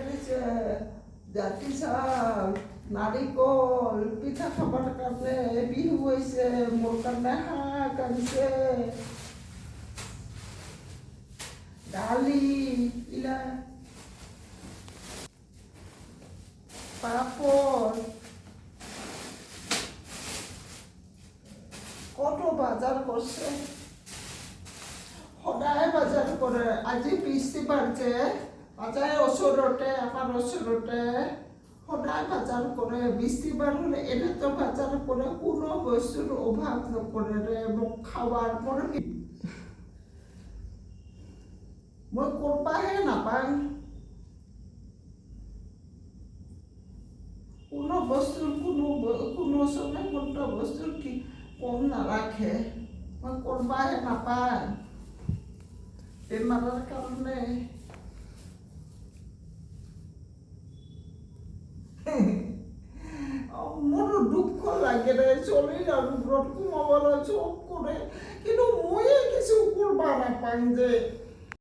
দিছে জাতি চাউল নাৰিকল পিঠা খাবৰ কাৰণে বিহু হৈছে মোৰ কাৰণে শাক আনিছে দালি ইলা পাপড় কত বাজাৰ কৰছে সদায় বাজাৰ কৰে আজি বৃষ্টিবাৰ যে বাজাৰ ওচৰতে আমাৰ ওচৰতে সদায় বাজাৰ কৰে বৃষ্টিবাৰ হলে এনেতো বাজাৰ কৰে কোনো বস্তুৰ অভাব নকৰে রে মোক খাবার মই করবাহে নাপাং কোনো বস্তুর কোনো সময় কোনটা বস্তুর কি কম নারাখে মই করবাহে নাপাং বেমাৰৰ কাৰণে মোৰ দুঃখ লাগে ৰে শৰীৰ আৰ ব্ৰত কমাবলৈ চব কৰে কিন্তু মই কিছু কৰবা নাপাং যে